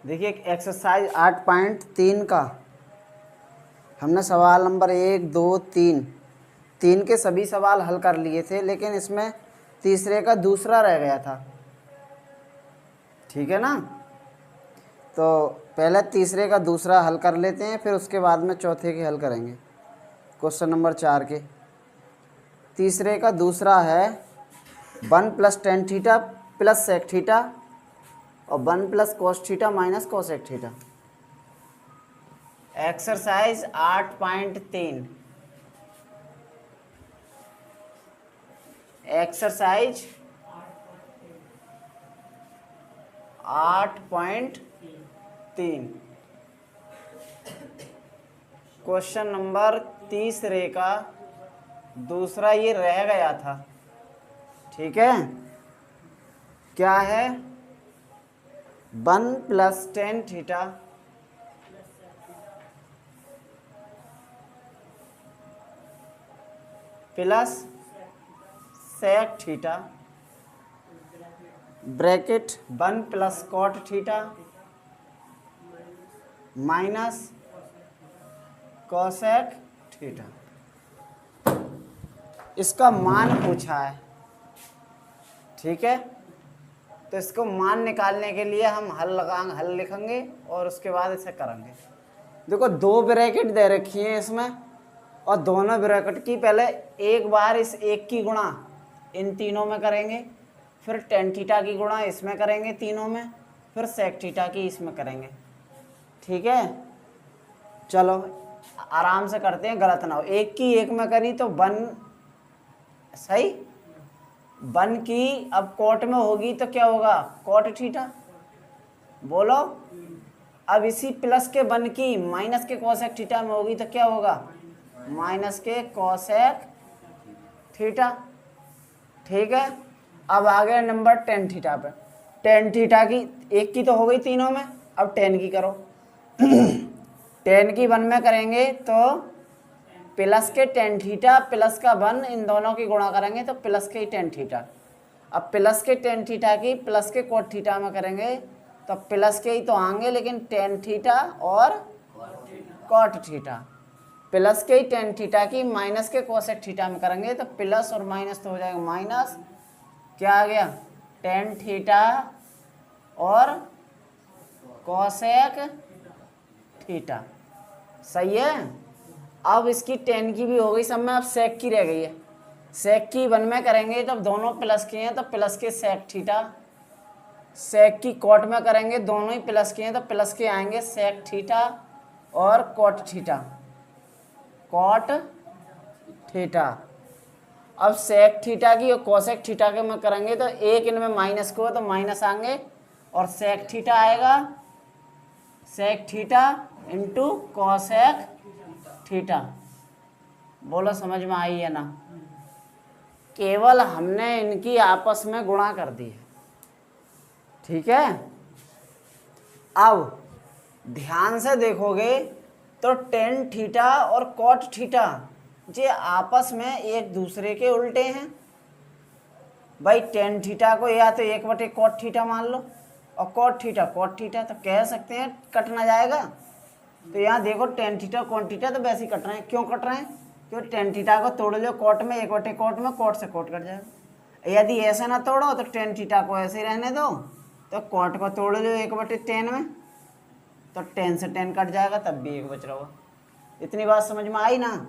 देखिए एक्सरसाइज 8.3 का हमने सवाल नंबर 1, 2, 3 के सभी सवाल हल कर लिए थे, लेकिन इसमें तीसरे का दूसरा रह गया था। ठीक है ना, तो पहले तीसरे का दूसरा हल कर लेते हैं, फिर उसके बाद में चौथे के हल करेंगे। क्वेश्चन नंबर 4 के तीसरे का दूसरा है 1 + tan थीटा + sec थीटा और 1 + cos theta - cosec theta. Exercise 8.3 exercise 8.3 question number तीसरे का दूसरा ये रह गया था। ठीक है, क्या है? 1 + tan theta plus sec theta bracket 1 + cot theta minus cosec theta. इसका मान पूछा है। ठीक है, तो इसको मान निकालने के लिए हम हल लिखेंगे और उसके बाद इसे करेंगे। देखो 2 ब्रैकेट दे रखी है इसमें, और दोनों ब्रैकेट की पहले एक बार इस एक की गुणा इन तीनों में करेंगे, फिर tan थीटा की गुणा इसमें करेंगे तीनों में, फिर sec थीटा की इसमें करेंगे। ठीक है, चलो आराम से करते हैं, गलत ना हो। एक की एक में करी तो 1 सही, 1 की अब कोट में होगी तो क्या होगा? cot theta. बोलो, अब इसी प्लस के 1 की माइनस के cosec थीटा में होगी तो क्या होगा? माइनस के cosec थीटा। ठीक है, अब आ गया नंबर tan थीटा पे। tan थीटा की एक की तो हो गई तीनों में, अब tan की करो। tan की 1 में करेंगे तो प्लस के tan थीटा प्लस का 1, इन दोनों की गुणा करेंगे तो प्लस के tan थीटा। अब प्लस के tan थीटा की प्लस के cot थीटा में करेंगे तो प्लस के ही तो आएंगे, लेकिन tan थीटा और cot थीटा। प्लस के ही tan थीटा की माइनस के cosec थीटा में करेंगे तो प्लस और माइनस तो हो जाएगा माइनस। क्या आ गया? tan थीटा और cosec थीटा। सही है। अब इसकी tan की भी हो गई सब में, अब sec की रह गई है। sec की 1 में करेंगे तो दोनों प्लस के हैं तो प्लस के sec थीटा। sec की cot में करेंगे, दोनों ही प्लस के हैं तो प्लस के आएंगे sec थीटा और cot थीटा, cot थीटा। अब sec थीटा की और cosec थीटा के में करेंगे तो एक इनमें माइनस को तो माइनस आएंगे, और sec थीटा आएगा sec theta into cosec theta. बोलो समझ में आई है ना? केवल हमने इनकी आपस में गुणा कर दी है। ठीक है, अब ध्यान से देखोगे तो tan थीटा और cot थीटा ये आपस में एक दूसरे के उल्टे हैं। भाई tan थीटा को या तो 1/cot थीटा मान लो और cot थीटा cot थीटा, तो कह सकते हैं कट ना जाएगा। तो यहाँ देखो tan थीटा cot थीटा तो वैसे ही कट रहे हैं। क्यों कट रहे हैं? क्योंकि tan थीटा को तोड़ लो cot में, 1/cot में, cot से cot कट जाएगा। यदि ऐसे ना तोड़ो तो tan थीटा को ऐसे ही रहने दो, तो cot को तोड़ लो 1/tan में, तो tan से tan कट जाएगा, तब भी 1 बच रहा होगा। इतनी बात समझ में आई ना?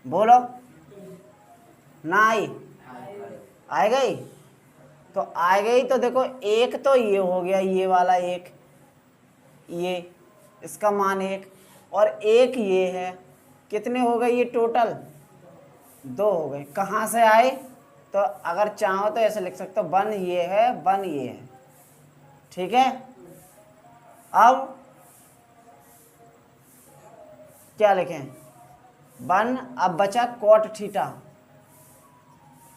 बोलो, ना आई? आ गई? तो आ गई तो देखो, एक तो ये हो गया, ये वाला एक, ये इसका मान 1, और एक ये है। कितने हो गए ये टोटल? 2 हो गए। कहाँ से आए? तो अगर चाहो तो ऐसे लिख सकते हो, 1 ये है, 1 ये है। ठीक है, अब क्या लिखें? 1, अब बचा cot थीटा।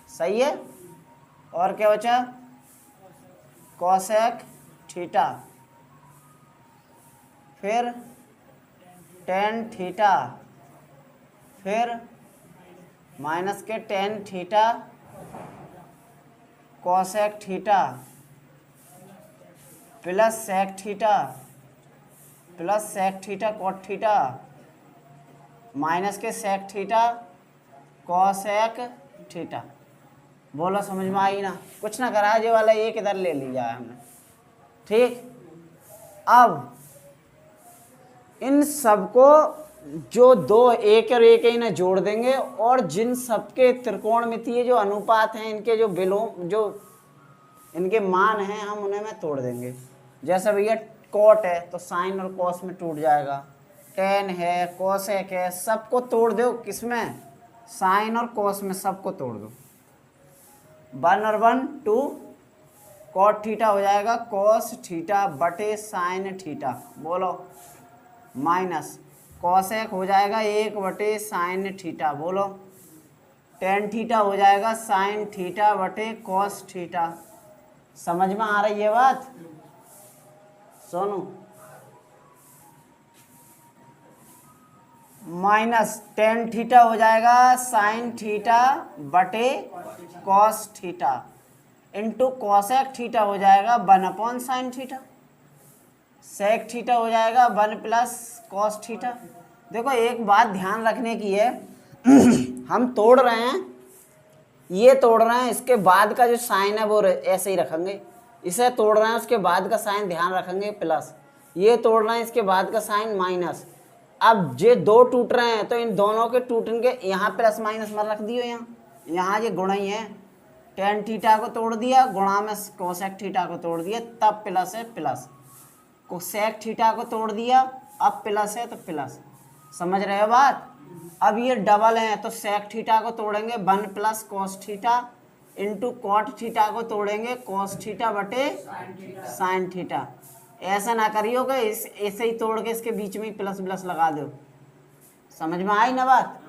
सही है, और क्या बचा? cosec थीटा, फिर tan थीटा, फिर माइनस के tan theta cosec theta plus sec theta plus sec theta cot theta minus के सेक थीटा कॉसेक थीटा। बोलो समझ में आई ना? कुछ ना करा, ये वाला एक इधर ले लिया है हमने। ठीक, अब इन सबको जो दो एक और एक इन्हें जोड़ देंगे और जिन सबके त्रिकोणमितीय जो अनुपात हैं, इनके जो विलोम जो इनके मान हैं, हम उन्हें में तोड़ देंगे। जैसे भैया कॉट है तो साइन और कॉस में टूट जाएगा, टेन है, कॉसेक है, सबको तोड़ दो किसमें? साइन और कॉस में, सबको तोड़ दो। 1 और 1 2, कॉट थीटा हो जाएगा कॉस थीटा बटे साइन थीटा। बोलो माइनस कॉसेक हो जाएगा 1 बटे साइन थीटा। बोलो टेन थीटा हो जाएगा साइन थीटा बटे कॉस थीटा। समझ में आ रही है बात सोनू? माइनस टेन थीटा हो जाएगा साइन थीटा बटे cos theta into cosec theta हो जाएगा 1 upon sine theta. Sec theta हो जाएगा 1 प्लस कॉस थीटा। देखो एक बात ध्यान रखने की है हम तोड़ रहे हैं, ये तोड़ रहे हैं, इसके बाद का जो साइन है वो ऐसे ही रखेंगे। इसे तोड़ रहे हैं, उसके बाद का साइन ध्यान रखेंगे प्लस। ये तोड़ रहे हैं, इसके बाद का साइन माइनस। अब ये दो टूट रहे हैं तो इन दोनों के टूटने के यहाँ प्लस माइनस मत रख दियो। यहाँ ये गुणा ही है। टेन थीटा को तोड़ दिया, गुणा में कोसेक थीटा को तोड़ दिया, तब प्लस है प्लस। कोसेक थीटा को तोड़ दिया, अब प्लस है तो प्लस। समझ रहे हो बात? अब ये डबल है तो सेक थीटा को तोड़ेंगे 1 plus cos theta into cot theta को तोड़ेंगे कॉस थीटा बटे साइन थीटा। ऐसा ना करियो कि ऐसे ही तोड़ के इसके बीच में प्लस प्लस लगा दो। समझ में आई ना बात?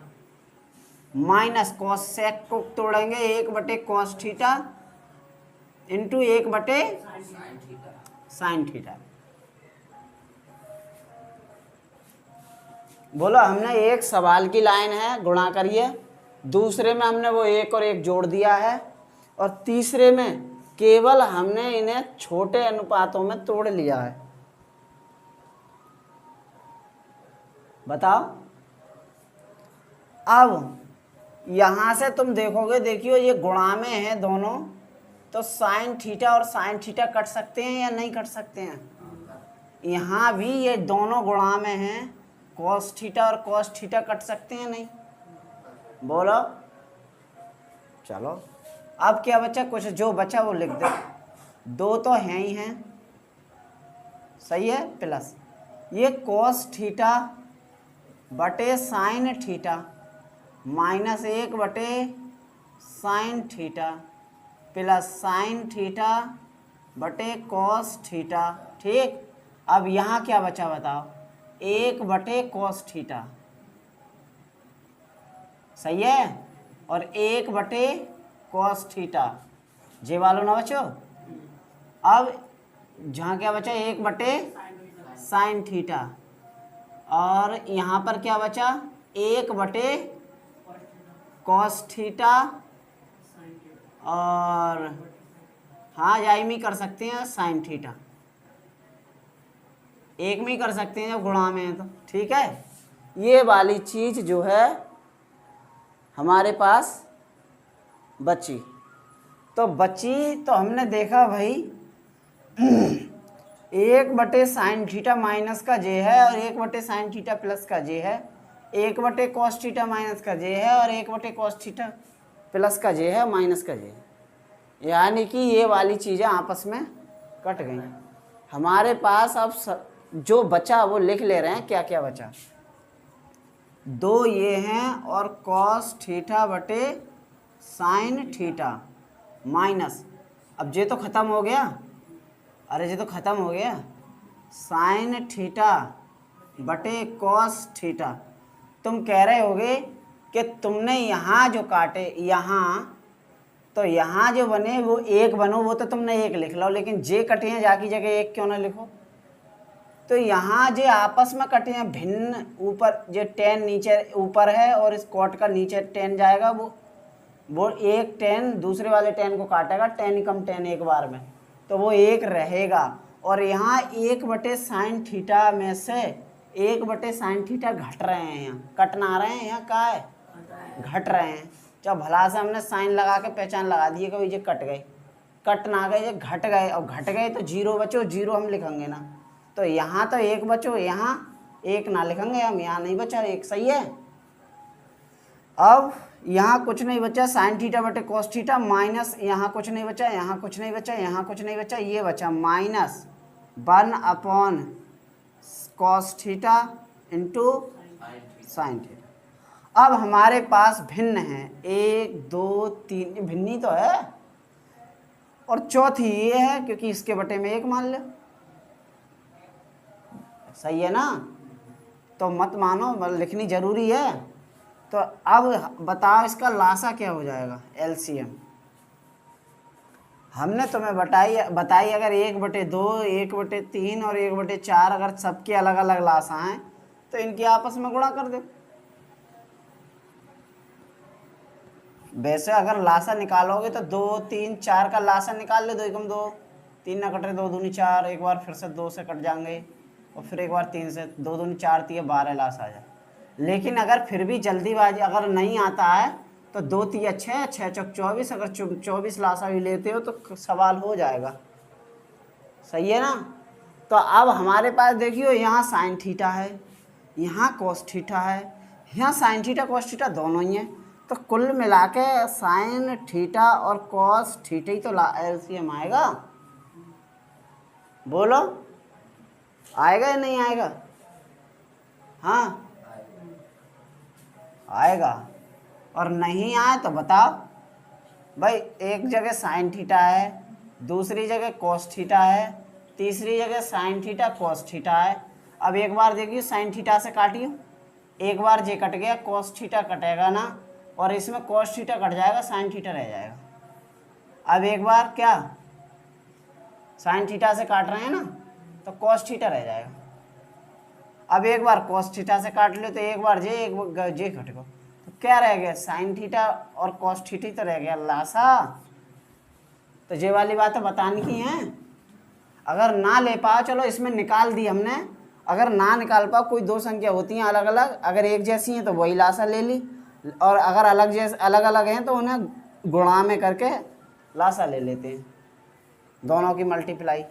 माइनस कॉस सेक को तोड़ेंगे 1 बटे कॉस थीटा इंटू 1 बटे साइन थीटा। बोलो हमने एक सवाल की लाइन है, गुणा करिए। दूसरे में हमने वो एक और एक जोड़ दिया है और तीसरे में केवल हमने इन्हें छोटे अनुपातों में तोड़ लिया है। बताओ अब यहां से तुम देखोगे, देखियो ये गुणा में है दोनों, तो साइन थीटा और साइन थीटा कट सकते हैं या नहीं कट सकते हैं? यहाँ भी ये दोनों गुणा में हैं, कॉस थीटा और कॉस थीटा कट सकते हैं नहीं? बोलो। चलो अब क्या बचा? कुछ जो बचा वो लिख दे। दो तो हैं ही हैं, सही है, प्लस ये कॉस थीटा बटे साइन थीटा माइनस 1 बटे sine theta plus sign theta बटे कॉस थीटा। ठीक, अब यहाँ क्या बचा बताओ? 1 बटे कॉस थीटा, सही है, और 1 बटे कॉस थीटा। जे वालों ना बचो। अब जहाँ क्या बचा? 1 बटे साइन थीटा, और यहाँ पर क्या बचा? 1 बटे कॉस थीटा, और हाँ जाई में कर सकते हैं साइन थीटा, एक में ही कर सकते हैं जब गुणा में है तो। ठीक है, ये वाली चीज़ जो है हमारे पास बची। तो बची तो हमने देखा भाई 1 बटे साइन थीटा माइनस का जे है और 1 बटे साइन थीटा प्लस का जे है, 1 बटे कॉस थीटा माइनस का जे है और 1 बटे कॉस थीटा प्लस का जे है, माइनस का जे है। यानी कि ये वाली चीज़ें आपस में कट गई। हमारे पास अब जो बचा वो लिख ले रहे हैं। क्या क्या बचा? 2 ये हैं और कॉस थीटा बटे साइन थीटा माइनस, अब ये तो ख़त्म हो गया, अरे ये तो ख़त्म हो गया, साइन थीटा बटे कॉस थीटा। तुम कह रहे होगे कि तुमने यहाँ जो काटे, यहाँ तो यहाँ जो बने वो 1 बनो, वो तो तुमने 1 लिख लो, लेकिन जे कटे हैं जाकी जगह 1 क्यों ना लिखो? तो यहाँ जो आपस में कटे हैं भिन्न, ऊपर जो टेन नीचे ऊपर है और इस कॉट का नीचे टेन जाएगा, वो एक टेन दूसरे वाले टेन को काटेगा, टेन कम टेन एक बार में, तो वो 1 रहेगा। और यहाँ 1/sin थीटा में से 1/sin थीटा घट रहे हैं, यहाँ कट ना रहे हैं, यहाँ क्या है घट रहे हैं। जब भला से हमने साइन लगा के पहचान लगा दी कि ये कट गए, कट ना गए, ये घट गए, और घट गए तो 0 बचो, 0 हम लिखेंगे ना, तो यहाँ तो 1 बचो, यहाँ 1 ना लिखेंगे हम, यहाँ नहीं बचा 1, सही है। अब यहाँ कुछ नहीं बचा sin थीटा बटे cos थीटा, माइनस यहाँ कुछ नहीं बचा, यहाँ कुछ नहीं बचा, यहाँ कुछ नहीं बचा, ये बचा -1/cos theta into sin theta. अब हमारे पास भिन्न है 1 2 3, भिन्नी तो है, और चौथी ये है क्योंकि इसके बटे में 1 मान लो, सही है ना। तो मत मानो, लिखनी जरूरी है। तो अब बताओ इसका लासा क्या हो जाएगा, एलसीएम। हमने तुम्हें बताई अगर 1/2, 1/3 और 1/4 अगर सबके अलग अलग लासा हैं तो इनकी आपस में गुणा कर दो। वैसे अगर लासा निकालोगे तो 2 3 4 का लासा निकाल ले, 2 एकम 2, 3 ना कट रहे, 2 दूनी 4, एक बार फिर से 2 से कट जाएंगे और फिर एक बार 3 से, 2 दूनी 4, 3 12 लासा आ जाए। लेकिन अगर फिर भी जल्दीबाजी अगर नहीं आता है तो 2 3 6, 6 चौक 24, अगर 24 लासा भी लेते हो तो सवाल हो जाएगा, सही है ना। तो अब हमारे पास देखियो यहाँ साइन थीटा है, यहाँ कॉस थीटा है, यहाँ साइन थीटा कॉस थीटा दोनों ही हैं, तो कुल मिला के साइन थीटा और कॉस थीटा ही तो एलसीएम आएगा। बोलो आएगा या नहीं आएगा? हाँ आएगा। और नहीं आए तो बताओ भाई, एक जगह साइन थीटा है, दूसरी जगह कॉस थीटा है, तीसरी जगह साइन थीटा कॉस थीटा है। अब एक बार देखिए साइन थीटा से काटियो, एक बार जे कट गया, कॉस थीटा कटेगा ना, और इसमें कॉस थीटा कट जाएगा, साइन थीटा रह जाएगा। अब एक बार क्या साइन थीटा से काट रहे हैं ना, तो कॉस थीटा रह जाएगा। अब एक बार कॉस थीटा से काट लो तो एक बार जे, एक बार जे घट गो, तो क्या रह गया, साइन थीटा और कॉस थीटा तो रह गया लासा। तो ये वाली बातें बतानी की हैं। अगर ना ले पाओ, चलो इसमें निकाल दी हमने, अगर ना निकाल पाओ, कोई 2 संख्या होती हैं अलग अलग, अगर एक जैसी हैं तो वही लासा ले ली, और अगर अलग अलग हैं तो उन्हें गुणा में करके लासा ले लेते हैं, दोनों की मल्टीप्लाई,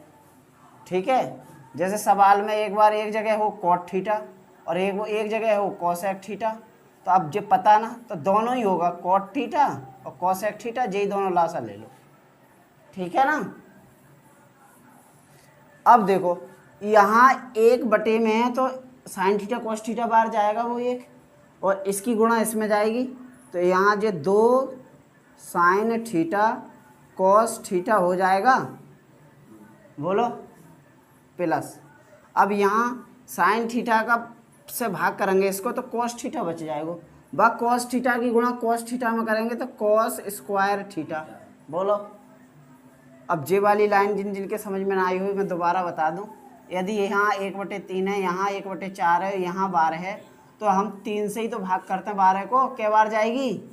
ठीक है। जैसे सवाल में एक बार एक जगह हो कॉट थीटा और एक जगह हो कोसेक थीटा, तो अब जब पता ना तो दोनों ही होगा, कॉट थीटा और कोसेक थीटा, यही दोनों लासा ले लो, ठीक है ना। अब देखो यहाँ 1 में है तो साइन थीटा कॉस थीटा बाहर जाएगा वो 1, और इसकी गुणा इसमें जाएगी, तो यहाँ जो 2 साइन थीटा कॉस थीटा हो जाएगा, बोलो प्लस। अब यहाँ साइन थीटा का से भाग करेंगे इसको तो कॉस थीटा बच जाएगा, वह कॉस थीटा की गुणा कॉस थीटा में करेंगे तो कॉस स्क्वायर थीटा, बोलो। अब जे वाली लाइन जिनके समझ में ना आई हुई मैं दोबारा बता दूं, यदि यहाँ 1/3 है, यहाँ 1/4 है, यहाँ 12 है, तो हम 3 से ही तो भाग करते हैं 12 को, क्या बार जाएगी,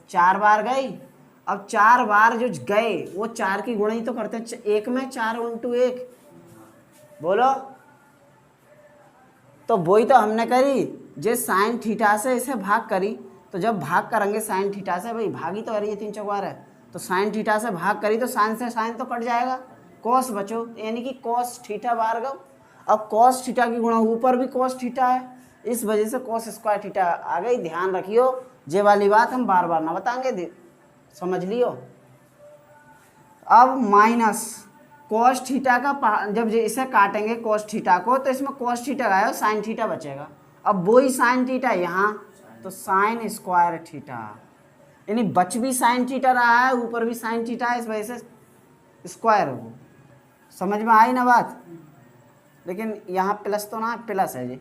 4 बार गई। अब 4 बार जो गए वो 4 की गुणा ही तो करते हैं, 1 में 4 × 1, बोलो। तो वही तो हमने करी, जे साइन थीटा से इसे भाग करी, तो जब भाग करेंगे साइन थीटा से, भाई भागी तो रही है 3 4 बार है, तो साइन थीटा से भाग करी तो साइन से साइन तो कट जाएगा, कॉस बचो, यानी कि कॉस थीटा बार गो। अब कॉस थीटा की गुणा ऊपर भी कॉस थीटा है, इस वजह से कॉस स्क्वायर थीटा आ गई। ध्यान रखियो, ये वाली बात हम बार बार ना बताएंगे, समझ लियो। अब माइनस कॉस थीटा का, जब इसे काटेंगे कॉस थीटा को, तो इसमें कॉस थीटा आया, साइन थीटा बचेगा। अब वही साइन थीटा यहाँ, तो साइन स्क्वायर थीटा, यानी बच भी साइन थीटा रहा है, ऊपर भी साइन थीटा है, इस वजह से स्क्वायर हो। समझ में आई ना बात? लेकिन यहाँ प्लस तो ना, प्लस है जी,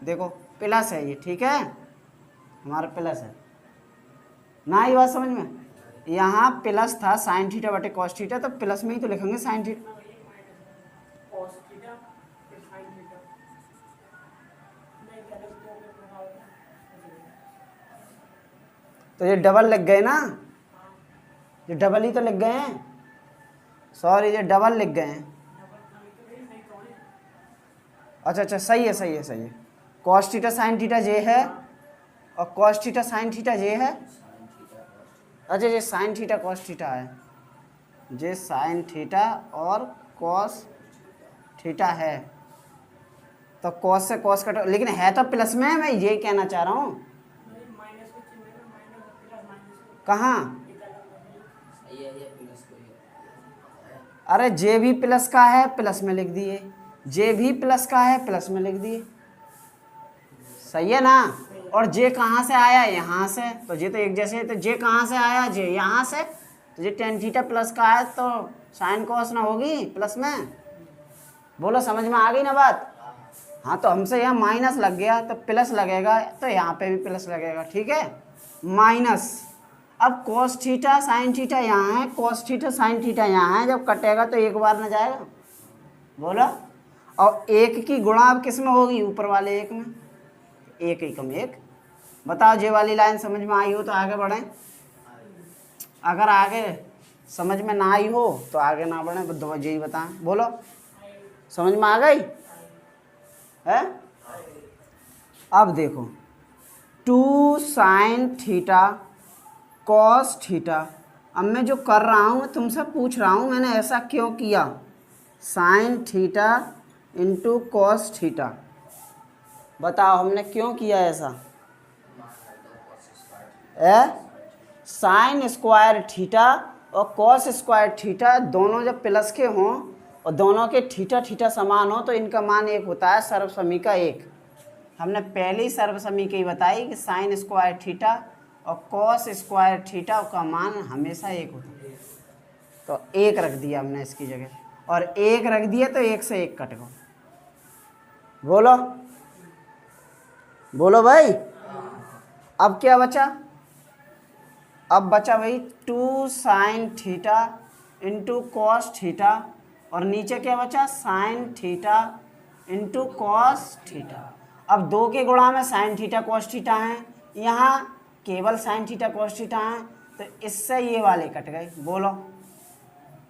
देखो प्लस है ये, ठीक है, हमारा प्लस है ना, ये बात समझ में। यहाँ प्लस था साइन थीटा बटे कॉस थीटा, तो प्लस में ही तो लिखेंगे साइन थीटा, तो ये डबल लिख गए ना, ये डबल ही तो लिख गए हैं, सॉरी ये डबल लिख गए हैं, अच्छा अच्छा, सही है सही है सही है। कॉस थीटा साइन थीटा जे है और कॉस थीटा साइन थीटा जे है। अच्छा ये साइन थीटा कॉस थीटा है, जे साइन थीटा और कॉस थीटा है। तो कॉस से कॉस कट, लेकिन है तो प्लस में, मैं ये कहना चाह रहा हूँ। कहाँ? अरे जे भी प्लस का है प्लस में लिख दिए, जे भी प्लस का है प्लस में लिख दिए, सही है ना। और जे कहाँ से आया? यहाँ से, तो जे तो एक जैसे है, तो जे कहाँ से आया? जे यहाँ से। तो जे टेन थीटा प्लस का है तो साइन कॉस ना होगी प्लस में। बोलो समझ में आ गई ना बात? हाँ, तो हमसे यहाँ माइनस लग गया तो प्लस लगेगा, तो यहाँ पे भी प्लस लगेगा, ठीक है। माइनस, अब कॉस थीटा साइन थीटा यहाँ है, कॉस थीटा साइन थीटा यहाँ है, जब कटेगा तो एक बार ना जाएगा। बोलो, और एक की गुणा अब किस में होगी? ऊपर वाले एक में, एक ही कम एक। बताओ, जे वाली लाइन समझ में आई हो तो आगे बढ़ें, अगर आगे समझ में ना आई हो तो आगे ना बढ़ें, दो यही बताएं। बोलो समझ में आ गई है? अब देखो, 2 साइन थीटा कॉस थीटा, अब मैं जो कर रहा हूँ तुमसे पूछ रहा हूँ मैंने ऐसा क्यों किया? Sign theta into cos theta, बताओ हमने क्यों किया ऐसा? साइन स्क्वायर थीटा और कॉस स्क्वायर थीटा दोनों जब प्लस के हों और दोनों के थीटा थीटा समान हो तो इनका मान एक होता है, सर्वसमी का एक। हमने पहले ही सर्वसमी की बताई कि साइन स्क्वायर थीटा और कॉस स्क्वायर थीटा का मान हमेशा एक होता है, तो एक रख दिया हमने इसकी जगह, और एक रख दिया तो एक से एक कट गया। बोलो बोलो भाई, अब क्या बचा? अब बचा भाई 2 sign theta into cos theta, और नीचे क्या बचा? Sign theta into cos theta. अब दो के गुणा में साइन थीटा कॉस थीटा हैं, यहाँ केवल साइन थीटा कॉस थीटा हैं, तो इससे ये वाले कट गए। बोलो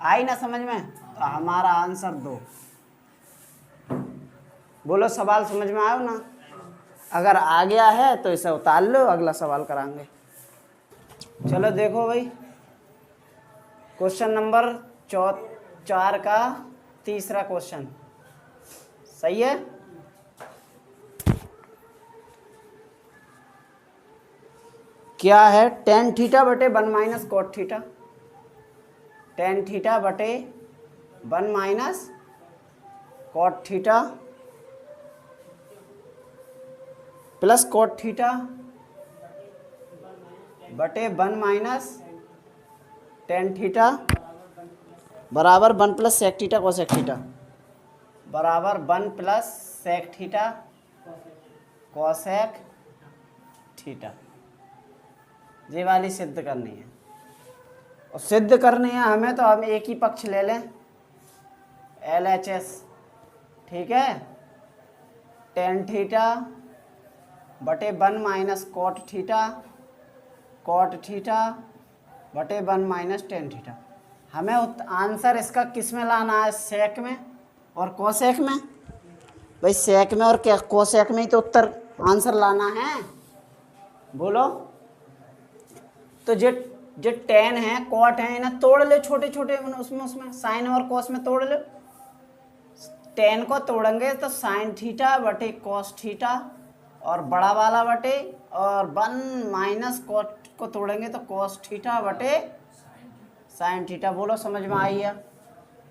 आई ना समझ में? तो हमारा आंसर 2। बोलो सवाल समझ में आयो ना? अगर आ गया है तो इसे उतार लो, अगला सवाल कराएंगे। चलो देखो भाई, क्वेश्चन नंबर 4 का तीसरा क्वेश्चन, सही है? क्या है? टेन थीटा बटे 1 minus cot theta, tan theta बटे 1 minus cot theta plus cot theta बटे 1 माइनस टेन थीटा बराबर 1 plus sec theta cosec theta बराबर 1 plus sec theta cosec theta. ये वाली सिद्ध करनी है, और सिद्ध करनी है हमें तो हम एक ही पक्ष ले लें, LHS, ठीक है। टेन थीटा बटे 1 माइनस कॉट थीटा बटे 1 माइनस टेन थीटा। हमें आंसर इसका किस में लाना है? सेक में और कोसेक में। भाई सेक में और कोसेक में ही तो उत्तर आंसर लाना है। बोलो, तो जो टेन है कॉट है इन्हें तोड़ ले छोटे छोटे, उसमें साइन और कॉस में तोड़ ले। टेन को तोड़ेंगे तो साइन थीटा बटे कॉस थीटा और बड़ा वाला बटे, और 1 माइनस कॉट को तोड़ेंगे तो कॉस थीटा बटे साइन थीटा। बोलो समझ में आई है?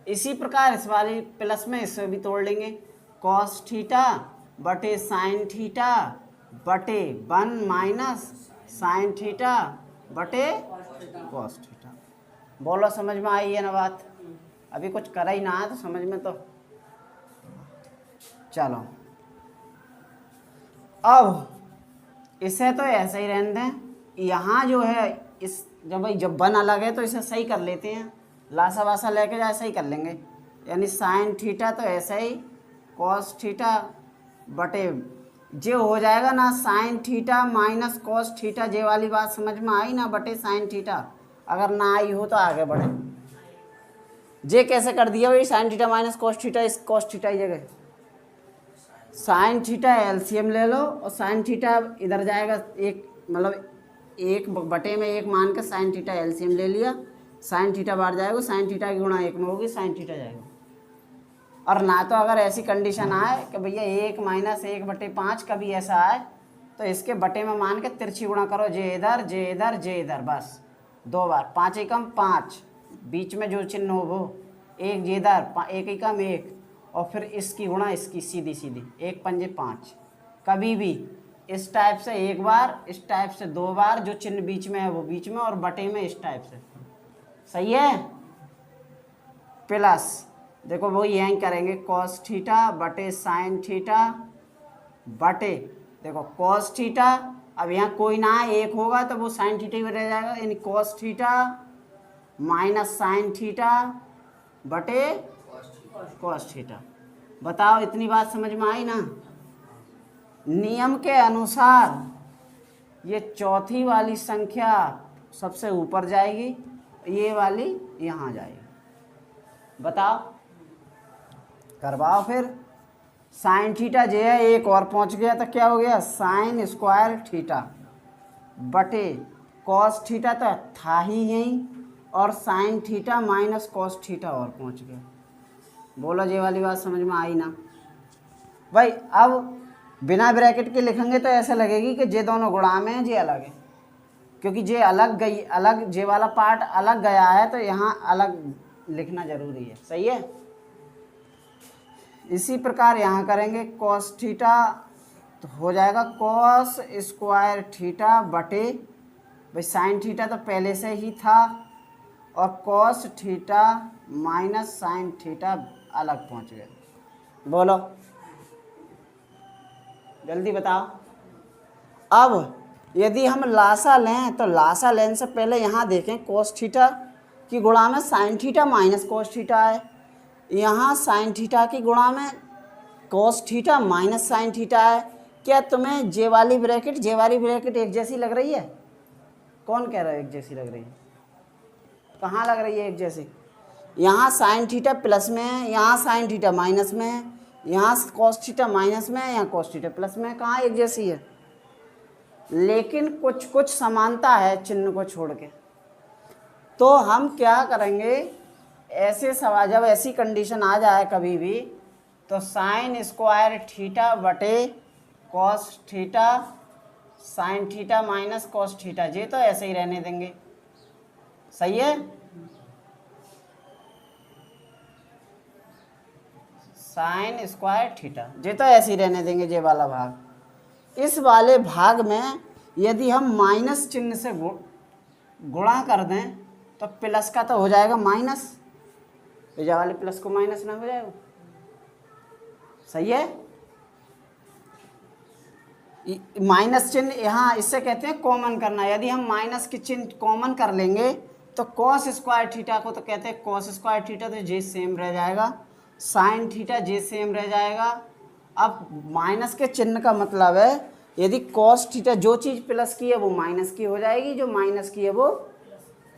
इसी प्रकार इस वाली प्लस में इसमें भी तोड़ लेंगे, कॉस थीटा बटे साइन थीटा बटे 1 माइनस साइन थीटा बटे कॉस थीटा। बोलो समझ में आई है ना बात? अभी कुछ करा ही ना है तो समझ में तो। चलो अब इसे तो ऐसे ही रहने दें, यहाँ जो है इस जब 1 अलग है तो इसे सही कर लेते हैं, लासा वासा लेके जाए सही कर लेंगे। यानी साइन थीटा तो ऐसे ही कॉस थीटा बटे जे हो जाएगा ना, sine theta minus cos theta. जे वाली बात समझ में आई ना? बटे साइन थीटा। अगर ना आई हो तो आगे बढ़े। जे कैसे कर दिया भाई? Sign theta minus cos theta इस कॉस थीटा की जगह साइन थीटा एलसीएम ले लो और साइन थीटा इधर जाएगा, एक मतलब एक बटे में एक मान के साइन थीटा एलसीएम ले लिया, साइन थीटा बाहर जाएगा, साइन थीटा की गुणा एक में होगी, साइन थीटा जाएगा। और ना तो अगर ऐसी कंडीशन आए कि भैया 1 - 1/5 कभी ऐसा आए तो इसके बटे में मान के तिरछी गुणा करो, जे इधर जे इधर जे इधर, बस 2 बार, 5 एकम 5, बीच में जो चिन्ह हो वो, 1 जे इधर, 1 एकम 1, और फिर इसकी गुणा इसकी, सीधी सीधी 1 पंजे 5। कभी भी इस टाइप से एक बार, इस टाइप से 2 बार, जो चिन्ह बीच में है वो बीच में, और बटे में इस टाइप से, सही है। प्लस देखो वो यहीं करेंगे, कॉस थीटा बटे साइन थीटा बटे, देखो कॉस थीटा, अब यहाँ कोई ना है, एक होगा तो वो साइन थीटा ही रह जाएगा, यानी cos theta minus sign theta बटे कॉस थीटा। बताओ इतनी बात समझ में आई ना। नियम के अनुसार ये चौथी वाली संख्या सबसे ऊपर जाएगी, ये वाली यहाँ जाएगी। बताओ, करवाओ फिर। साइन थीटा जे है, एक और पहुँच गया तो क्या हो गया, साइन स्क्वायर थीटा बटे कॉस थीटा तो था ही यहीं, और sign theta minus cos theta और पहुँच गया। बोलो ये वाली बात समझ में आई ना भाई। अब बिना ब्रैकेट के लिखेंगे तो ऐसा लगेगी कि जे दोनों गुणा में है, जे अलग है, क्योंकि जे अलग गई, अलग जे वाला पार्ट अलग गया है तो यहाँ अलग लिखना जरूरी है, सही है। इसी प्रकार यहाँ करेंगे, कॉस थीटा तो हो जाएगा कॉस स्क्वायर थीटा बटे, भाई साइन थीटा तो पहले से ही था, और cos theta minus sine theta अलग पहुँच गए। बोलो जल्दी बताओ। अब यदि हम लासा लें तो लासा लेने से पहले यहाँ देखें, कॉस थीटा की गुणा में sign theta minus cos theta है, यहाँ साइन थीटा की गुणा में cos theta minus sine theta है। क्या तुम्हें जे वाली ब्रैकेट एक जैसी लग रही है? कौन कह रहा है एक जैसी लग रही है? कहाँ लग रही है एक जैसी? यहाँ साइन थीटा प्लस में है, यहाँ साइन थीटा माइनस में है, यहाँ कॉस थीटा माइनस में है, यहाँ कॉस थीटा प्लस में है। कहाँ एक जैसी है? लेकिन कुछ कुछ समानता है चिन्ह को छोड़ के। तो हम क्या करेंगे, ऐसे सवाल जब ऐसी कंडीशन आ जाए कभी भी, तो साइन स्क्वायर थीटा बटे cos theta sine theta minus cos theta, ये तो ऐसे ही रहने देंगे, सही है। साइन स्क्वायर थीटा ये तो ऐसे ही रहने देंगे, ये वाला भाग। इस वाले भाग में यदि हम माइनस चिन्ह से गुणा कर दें तो प्लस का तो हो जाएगा माइनस, तो ये वाले प्लस को माइनस ना हो जाएगा, सही है। माइनस चिन्ह यहाँ इससे कहते हैं कॉमन करना। यदि हम माइनस की चिन्ह कॉमन कर लेंगे तो कॉस स्क्वायर थीटा को तो कहते हैं कॉस स्क्वायर थीटा, तो जे सेम रह जाएगा, साइन थीटा जे सेम रह जाएगा। अब माइनस के चिन्ह का मतलब है यदि कॉस थीटा, जो चीज़ प्लस की है वो माइनस की हो जाएगी, जो माइनस की है वो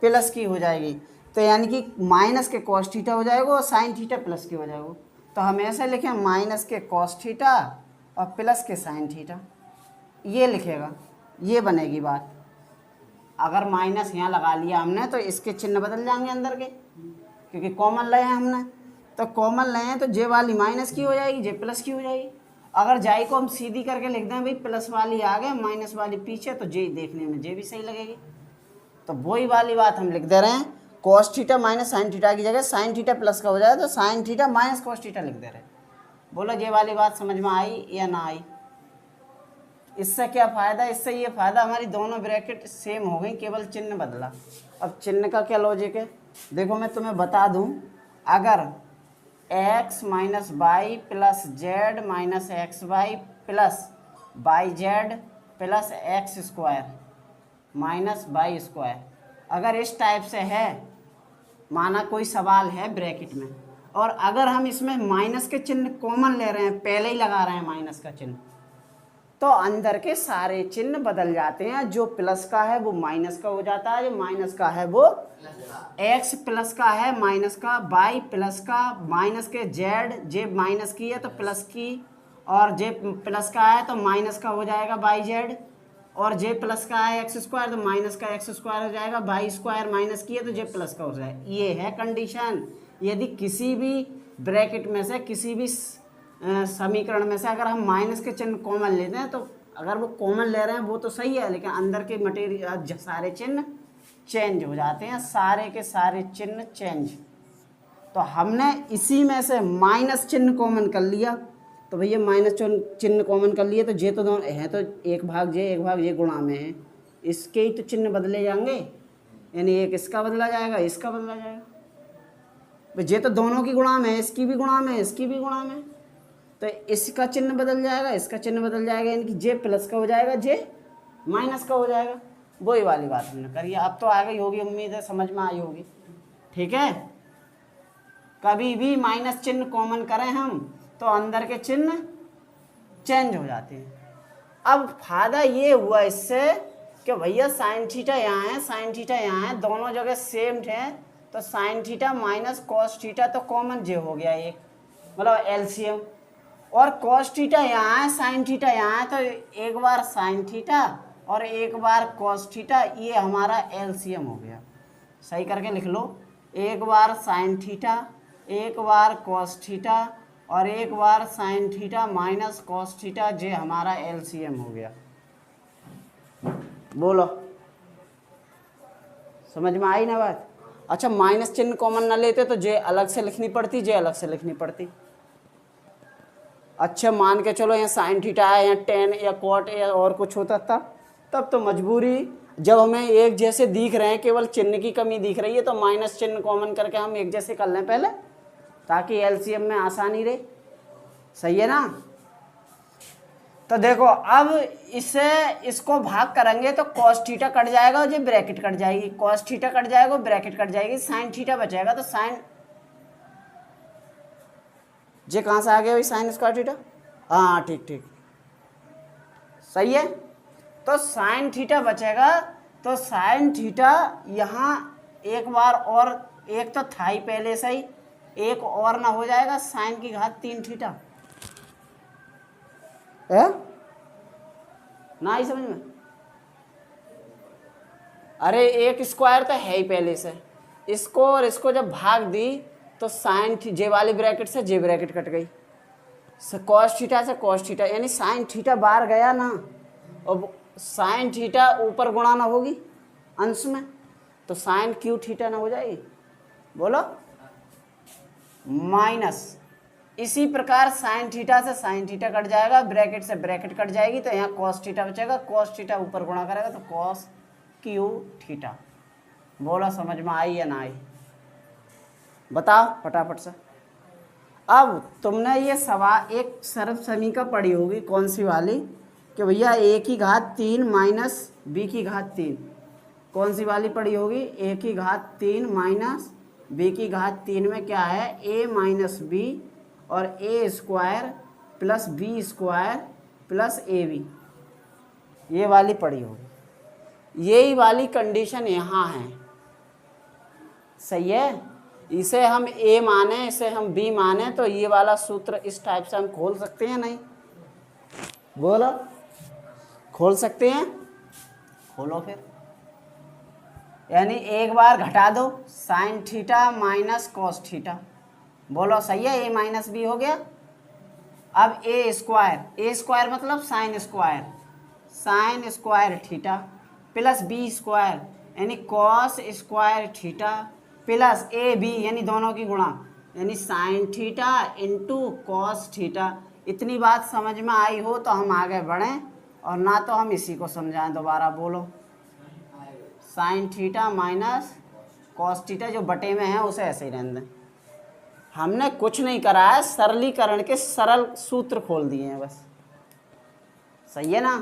प्लस की हो जाएगी। तो यानी कि माइनस के कॉस थीटा हो जाएगा और साइन थीटा प्लस की हो जाएगा। तो हम ऐसे लिखें, माइनस के कॉस थीटा और प्लस के साइन थीटा, ये लिखेगा, ये बनेगी बात। अगर माइनस यहाँ लगा लिया हमने तो इसके चिन्ह बदल जाएंगे अंदर के, क्योंकि कॉमन ले हैं हमने, तो कॉमन ले हैं तो जे वाली माइनस की हो जाएगी, जे प्लस की हो जाएगी। अगर जाई को हम सीधी करके लिख दें, भाई प्लस वाली आगे माइनस वाली पीछे, तो जे देखने में जे भी सही लगेगी। तो वही वाली बात हम लिख दे रहे हैं, cos theta minus sine theta की जगह साइन थीटा प्लस का हो जाए तो sign theta minus cos theta लिख दे रहे हैं। बोलो ये वाली बात समझ में आई या ना आई? इससे क्या फ़ायदा? इससे ये फ़ायदा हमारी दोनों ब्रैकेट सेम हो गई, केवल चिन्ह बदला। अब चिन्ह का क्या लॉजिक है देखो, मैं तुम्हें बता दूं, अगर x minus y plus z minus x y plus by z plus x square minus y square, अगर इस टाइप से है, माना कोई सवाल है ब्रैकेट में, और अगर हम इसमें माइनस के चिन्ह कॉमन ले रहे हैं, पहले ही लगा रहे हैं माइनस का चिन्ह, तो अंदर के सारे चिन्ह बदल जाते हैं। जो प्लस का है वो माइनस का हो जाता है, जो माइनस का है वो एक्स प्लस का है माइनस का, बाई प्लस का, माइनस के जेड, जे माइनस की है तो प्लस की, और जे प्लस का है तो माइनस का हो जाएगा बाई जेड, और जे प्लस का है एक्स स्क्वायर तो माइनस का एक्स स्क्वायर हो जाएगा, बाई स्क्वायर माइनस किया तो जे प्लस का हो जाएगा। ये है कंडीशन। यदि किसी भी ब्रैकेट में से किसी भी समीकरण में से अगर हम माइनस के चिन्ह कॉमन लेते हैं तो अगर वो कॉमन ले रहे हैं वो तो सही है, लेकिन अंदर के मटेरियल सारे चिन्ह चेंज हो जाते हैं, सारे के सारे चिन्ह चेंज। तो हमने इसी में से माइनस चिन्ह कॉमन कर लिया, तो भैया माइनस चिन्ह कॉमन कर लिए तो जे तो दोनों है तो एक भाग जे गुणा में है, इसके ही तो चिन्ह बदले जाएंगे, यानी एक इसका बदला जाएगा इसका बदला जाएगा। भाई जे तो दोनों की गुणा में है, इसकी भी गुणा में है इसकी भी गुणा में, तो इसका चिन्ह बदल जाएगा इसका चिन्ह बदल जाएगा, यानी कि जे प्लस का हो जाएगा जे माइनस का हो जाएगा। वही वाली बात हमने करी। अब तो आ गई होगी, उम्मीद है समझ में आई होगी। ठीक है, कभी भी माइनस चिन्ह कॉमन करें हम तो अंदर के चिन्ह चेंज हो जाते हैं। अब फायदा ये हुआ इससे कि भैया साइन थीटा यहाँ है साइन थीटा यहाँ है, दोनों जगह सेम है, तो sign theta minus cos theta तो कॉमन जे हो गया एक, मतलब एलसीएम। और कॉस थीटा यहाँ है साइन थीटा यहाँ है, तो एक बार साइन थीटा और एक बार कॉस थीटा, ये हमारा एलसीएम हो गया। सही करके लिख लो, एक बार साइन थीटा एक बार कॉस थीटा और एक बार sine theta minus cos theta, जे हमारा एलसीएम हो गया। बोलो समझ में आई ना बात? अच्छा, माइनस चिन्ह कॉमन ना लेते तो जे अलग से लिखनी पड़ती, जे अलग से लिखनी पड़ती। अच्छा मान के चलो यहाँ साइन थीटा है, यहाँ टेन या कॉट या और कुछ होता था, तब तो मजबूरी, जब हमें एक जैसे दिख रहे हैं, केवल चिन्ह की कमी दिख रही है, तो माइनस चिन्ह कॉमन करके हम एक जैसे कर लें पहले, ताकि एलसीएम में आसानी रहे। सही है ना? तो देखो अब इसको भाग करेंगे तो कॉस थीटा कट जाएगा और ये ब्रैकेट कट जाएगी, कॉस थीटा कट जाएगा ब्रैकेट कट जाएगी, साइन थीटा बचेगा, तो साइन जे कहाँ से आ गया भाई साइन स्क्वायर थीटा। हाँ ठीक ठीक सही है। तो साइन थीटा बचेगा, तो साइन थीटा यहाँ एक बार और, एक तो था ही पहले से ही, एक और ना हो जाएगा साइन की घात 3 थीटा है ना, ही समझ में? अरे एक स्क्वायर तो है ही पहले से, इसको और इसको जब भाग दी तो साइन जे वाली ब्रैकेट से जे ब्रैकेट कट गई, कॉस थीटा से कॉस थीटा, यानी साइन थीटा बाहर गया ना, और साइन थीटा ऊपर गुणा ना होगी अंश में, तो साइन क्यू थीटा ना हो जाएगी। बोलो माइनस। इसी प्रकार साइन थीटा से साइन थीटा कट जाएगा, ब्रैकेट से ब्रैकेट कट जाएगी, तो यहाँ कॉस थीटा बचेगा, कॉस थीटा ऊपर गुणा करेगा तो कॉस क्यू थीटा। बोलो समझ में आई या ना आई? बताओ फटाफट से। अब तुमने ये सवाल एक सरल समीकरण पढ़ी होगी, कौन सी वाली, कि भैया a की घात 3 माइनस b की घात 3, कौन सी वाली पढ़ी होगी? a की घात 3 माइनस b की घात 3 में क्या है, a माइनस b और a square plus b square plus ab, ये वाली पढ़ी होगी। यही वाली कंडीशन यहाँ है। सही है, इसे हम a माने इसे हम b माने, तो ये वाला सूत्र इस टाइप से हम खोल सकते हैं नहीं? बोलो खोल सकते हैं? खोलो फिर। यानी एक बार घटा दो sign theta minus cos theta, बोलो सही है, a माइनस बी हो गया। अब a स्क्वायर मतलब sine square theta plus b square यानी cos square theta plus ab यानी दोनों की गुणा, यानी sine theta into cos theta. इतनी बात समझ में आई हो तो हम आगे बढ़ें, और ना तो हम इसी को समझाएं दोबारा। बोलो sign theta minus cos theta, जो बटे में है उसे ऐसे ही रहने दें। हमने कुछ नहीं करा है, सरलीकरण के सरल सूत्र खोल दिए हैं बस। सही है ना?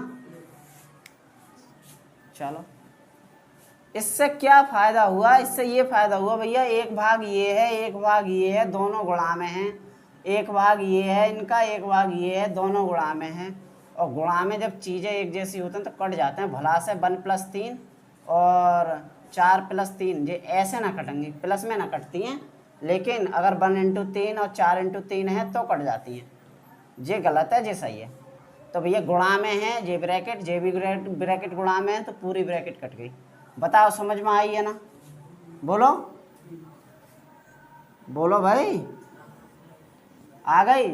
चलो, इससे क्या फ़ायदा हुआ? इससे ये फ़ायदा हुआ भैया, एक भाग ये है एक भाग ये है, दोनों गुणा में हैं, एक भाग ये है इनका एक भाग ये है, दोनों गुणा में हैं। और गुणा में जब चीज़ें एक जैसी होती हैं तो कट जाते हैं भला से। 1 + 3 और 4 + 3 ये ऐसे ना कटेंगी, प्लस में ना कटती हैं, लेकिन अगर 1 × 3 और 4 × 3 है तो कट जाती हैं। ये गलत है, ये सही है। तो भैया गुणा में है जे ब्रैकेट, जे भी ब्रैकेट गुणा में है तो पूरी ब्रैकेट कट गई। बताओ समझ में आई है ना? बोलो बोलो भाई, आ गई?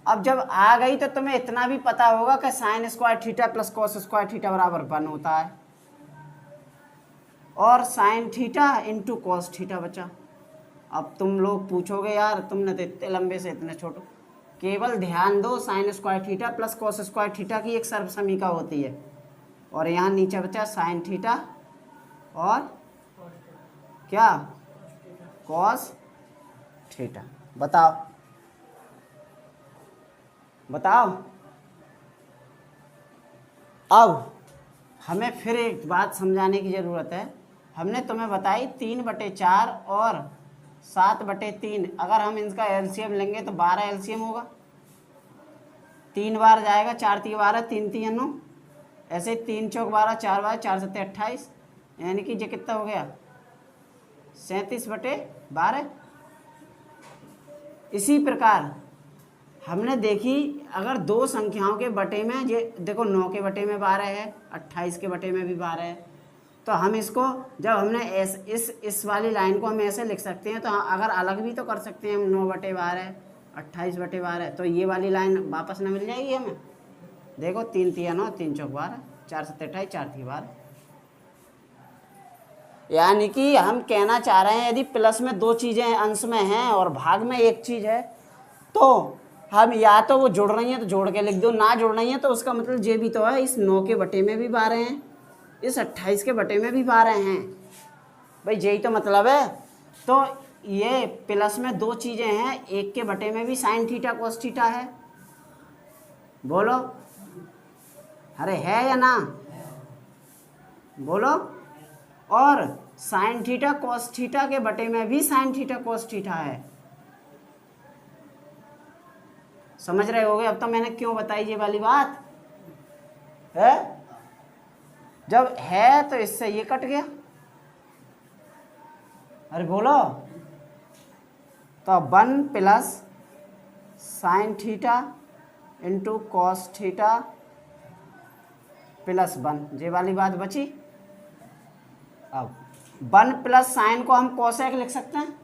अब जब आ गई तो तुम्हें इतना भी पता होगा कि sign square theta plus cos square theta बराबर 1 होता है, और sign theta into cos theta बचा। अब तुम लोग पूछोगे यार तुमने तो इतने लंबे से इतने छोटे, केवल ध्यान दो sign square theta plus cos square theta की एक सर्वसमीका होती है, और यहाँ नीचे बचा साइन थीटा और क्या कॉस थीटा। बताओ बताओ। अब हमें फिर एक बात समझाने की ज़रूरत है। हमने तुम्हें बताई 3/4 और 7/3, अगर हम इनका एलसीएम लेंगे तो 12 एलसीएम होगा। 3 बार जाएगा, 4 3 12, 3 3 9, ऐसे 3 चौक 12, 4 12, 4 7 28, यानी कि ये कितना हो गया 37/12। इसी प्रकार हमने देखी अगर दो संख्याओं के बटे में, ये देखो 9 के बटे में 12 है, 28 के बटे में भी 12 है, तो हम इसको जब हमने इस वाली लाइन को हम ऐसे लिख सकते हैं, तो अगर अलग भी तो कर सकते हैं हम 9/12 28/12, तो ये वाली लाइन वापस ना मिल जाएगी हमें। देखो 3 3 9, 3 चौक 12, 4 7 28, 4 3 12। यानी कि हम कहना चाह रहे हैं यदि प्लस में 2 चीज़ें अंश में हैं और भाग में 1 चीज़ है, तो हम या तो वो जुड़ रही हैं तो जोड़ के लिख दो, ना जुड़ रही हैं तो उसका मतलब ये भी तो है इस 9 के बटे में भी 12 हैं, इस 28 के बटे में भी 12 हैं। भाई यही तो मतलब है। तो ये प्लस में 2 चीज़ें हैं, 1 के बटे में भी साइन थीटा कॉस थीटा है। बोलो अरे है या ना? बोलो। और साइन थीटा कॉस थीटा के बटे में भी साइन थीटा कॉस थीटा है। समझ रहे होगे अब तो मैंने क्यों बताई ये वाली बात है? जब है तो इससे ये कट गया। अरे बोलो। तो 1 plus sign theta into cos theta plus 1, ये वाली बात बची। अब 1 प्लस साइन को हम कोसेक लिख सकते हैं,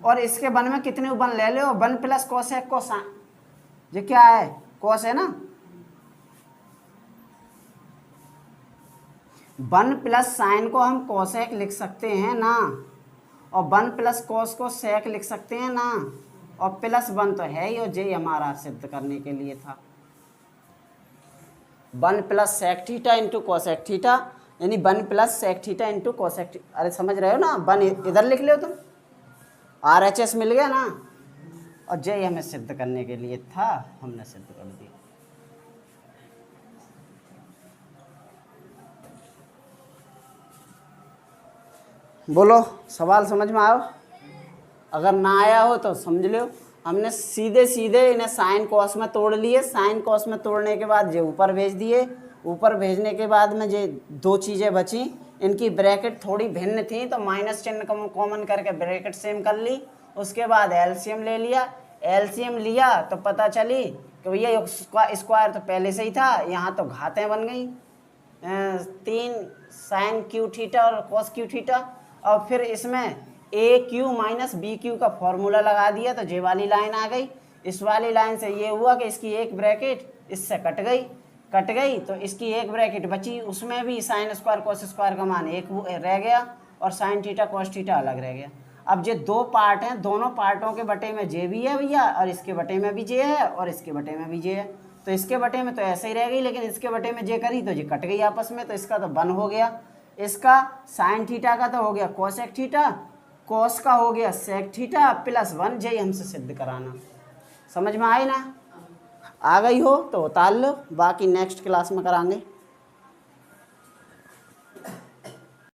और इसके 1 में कितने 1 ले लो, 1 प्लस कोसेक को साइन, ये क्या है कॉस है ना। 1 प्लस साइन को हम कोसेक लिख सकते हैं ना, और 1 प्लस कॉस को सेक लिख सकते हैं ना, और प्लस 1 तो है ही, और जे हमारा सिद्ध करने के लिए था। 1 plus sec theta into cosec theta, यानी 1 plus sec theta into cosec theta. अरे समझ रहे हो ना? 1 इधर लिख लो तुम, RHS मिल गया ना, और जे हमें सिद्ध करने के लिए था, हमने सिद्ध कर दिया। बोलो सवाल समझ में आओ? अगर ना आया हो तो समझ लो। हमने सीधे सीधे इन्हें साइन कॉस में तोड़ लिए, साइन कॉस में तोड़ने के बाद ये ऊपर भेज दिए, ऊपर भेजने के बाद में ये 2 चीज़ें बची, इनकी ब्रैकेट थोड़ी भिन्न थी तो माइनस चिन्ह कॉमन करके ब्रैकेट सेम कर ली। उसके बाद एलसीएम ले लिया, एलसीएम लिया तो पता चली कि भैया स्क्वायर तो पहले से ही था, यहाँ तो घातें बन गई 3 साइन क्यू थीटा और कॉस क्यू थीटा, और फिर इसमें ए क्यू माइनस बी क्यू का फॉर्मूला लगा दिया तो जे वाली लाइन आ गई। इस वाली लाइन से ये हुआ कि इसकी एक ब्रैकेट इससे कट गई तो इसकी एक ब्रैकेट बची, उसमें भी साइन स्क्वायर कॉस स्क्वायर का मान 1 रह गया और साइन थीटा कॉस थीटा अलग रह गया। अब ये 2 पार्ट हैं, दोनों पार्टों के बटे में जे भी है भैया, और इसके बटे में भी जे है, और इसके बटे में भी जे है। तो इसके बटे में तो ऐसे ही रह गई, लेकिन इसके बटे में जे करी तो जे कट गई आपस में, तो इसका तो 1 हो गया। इसका साइन थीटा का तो हो गया कोसेक थीटा, कॉस का हो गया सेक थीटा प्लस 1, जे हमसे सिद्ध कराना। समझ में आई ना? आ गई हो तो उतार लो, बाकी नेक्स्ट क्लास में कराएंगे।